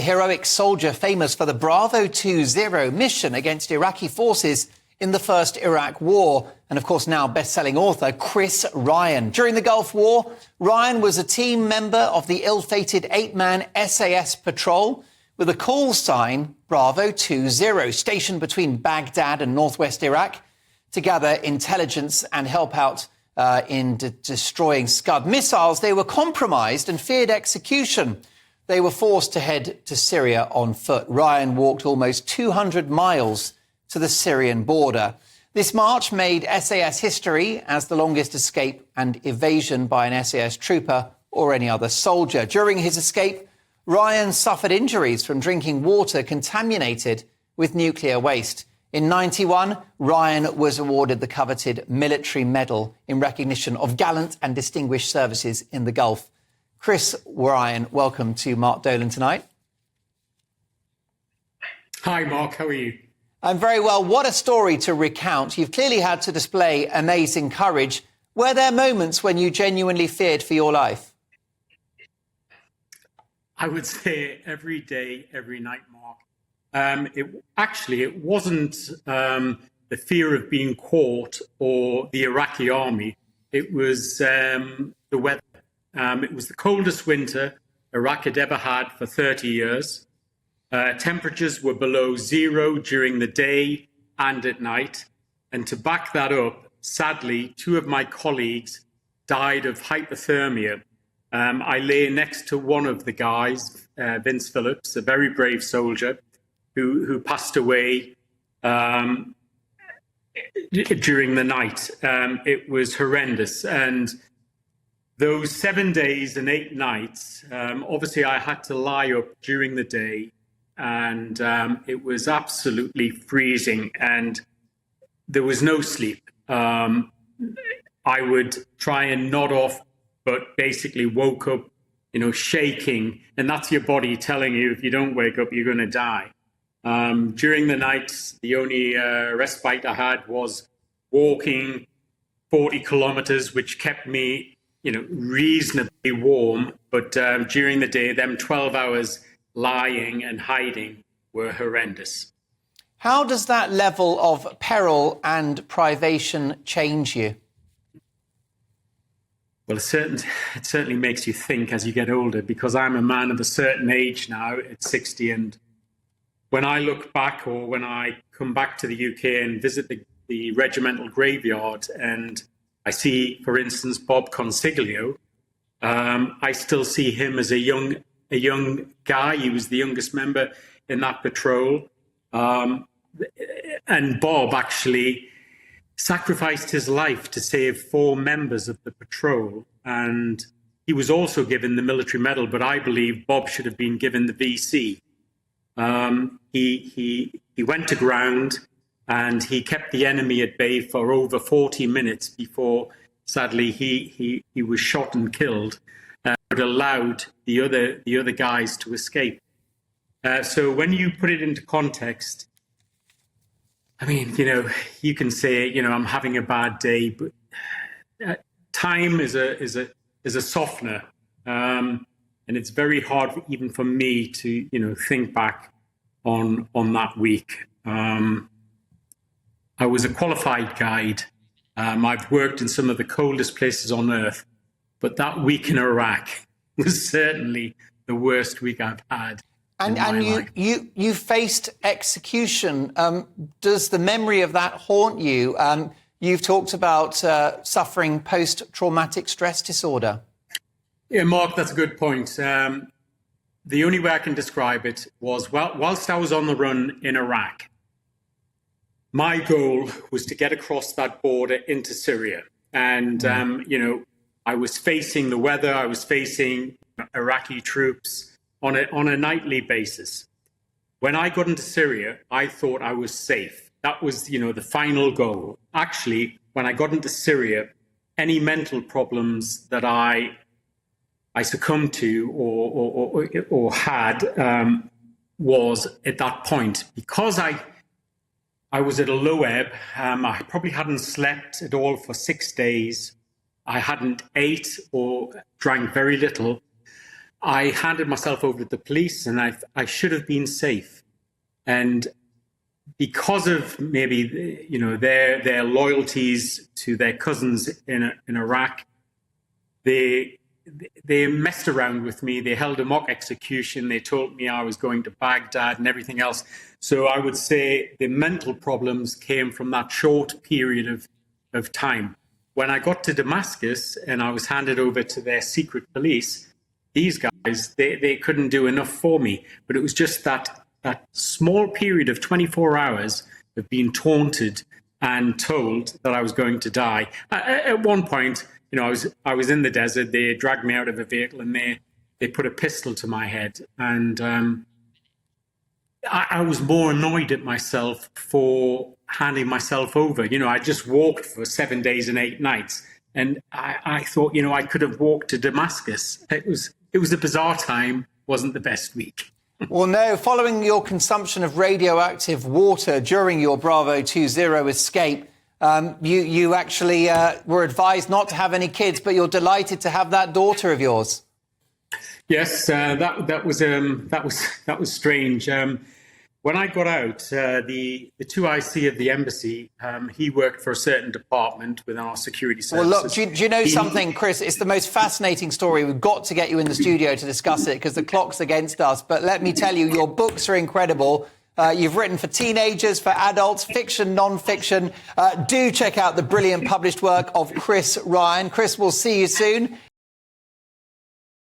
the heroic soldier famous for the Bravo 2-0 mission against Iraqi forces in the first Iraq War, and of course now best-selling author Chris Ryan. During the Gulf War, Ryan was a team member of the ill-fated 8-man SAS patrol with a call sign Bravo 2-0, stationed between Baghdad and northwest Iraq to gather intelligence and help out in destroying Scud missiles. They were compromised and feared execution. They were forced to head to Syria on foot. Ryan walked almost 200 miles to the Syrian border. This march made SAS history as the longest escape and evasion by an SAS trooper or any other soldier. During his escape, Ryan suffered injuries from drinking water contaminated with nuclear waste. In 1991, Ryan was awarded the coveted military medal in recognition of gallant and distinguished services in the Gulf. Chris Ryan, welcome to Mark Dolan tonight. Hi, Mark. How are you? I'm very well. What a story to recount. You've clearly had to display amazing courage. Were there moments when you genuinely feared for your life? I would say every day, every night, Mark. It wasn't the fear of being caught or the Iraqi army. It was the weather. It was the coldest winter Iraq had ever had for 30 years. Temperatures were below zero during the day and at night. And to back that up, sadly, 2 of my colleagues died of hypothermia. I lay next to one of the guys, Vince Phillips, a very brave soldier, who passed away during the night. It was horrendous. And those 7 days and 8 nights, obviously I had to lie up during the day, and it was absolutely freezing and there was no sleep. I would try and nod off, but basically woke up, shaking. And that's your body telling you if you don't wake up, you're going to die. During the nights, the only respite I had was walking 40 kilometers, which kept me, reasonably warm. But during the day, them 12 hours lying and hiding were horrendous. How does that level of peril and privation change you? Well, it certainly makes you think as you get older, because I'm a man of a certain age now at 60. And when I look back, or when I come back to the UK and visit the regimental graveyard, and I see, for instance, Bob Consiglio, I still see him as a young guy. He was the youngest member in that patrol. And Bob actually sacrificed his life to save 4 members of the patrol. And he was also given the military medal, but I believe Bob should have been given the VC. He went to ground and he kept the enemy at bay for over 40 minutes before, sadly, he was shot and killed, but allowed the other guys to escape. So when you put it into context, I mean, you can say, I'm having a bad day, but time is a softener, and it's very hard even for me to think back on that week. I was a qualified guide. I've worked in some of the coldest places on earth, but that week in Iraq was certainly the worst week I've had. And you faced execution. Does the memory of that haunt you? You've talked about suffering post-traumatic stress disorder. Yeah, Mark, that's a good point. The only way I can describe it was, whilst I was on the run in Iraq, my goal was to get across that border into Syria. And, I was facing the weather, I was facing Iraqi troops on a nightly basis. When I got into Syria, I thought I was safe. That was, the final goal. Actually, when I got into Syria, any mental problems that I succumbed to or had was at that point. Because I was at a low ebb. I probably hadn't slept at all for 6 days. I hadn't ate or drank very little. I handed myself over to the police, and I should have been safe. And because of maybe, you know, their loyalties to their cousins in Iraq, they messed around with me. They held a mock execution. They told me I was going to Baghdad and everything else. So I would say the mental problems came from that short period of time. When I got to Damascus and I was handed over to their secret police, these guys, they couldn't do enough for me. But it was just that small period of 24 hours of being taunted and told that I was going to die. At one point, you know, I was in the desert. They dragged me out of a vehicle and they put a pistol to my head. And I was more annoyed at myself for handing myself over. You know, I just walked for 7 days and 8 nights. And I thought, you know, I could have walked to Damascus. It was a bizarre time, wasn't the best week. Well, no, following your consumption of radioactive water during your Bravo 20 escape, you actually were advised not to have any kids, but you're delighted to have that daughter of yours. Yes, that was strange. When I got out, the 2IC of the embassy, he worked for a certain department within our security services. Well, look, do you know something, Chris? It's the most fascinating story. We've got to get you in the studio to discuss it because the clock's against us. But let me tell you, your books are incredible. You've written for teenagers, for adults, fiction, non-fiction. Do check out the brilliant published work of Chris Ryan. Chris, we'll see you soon.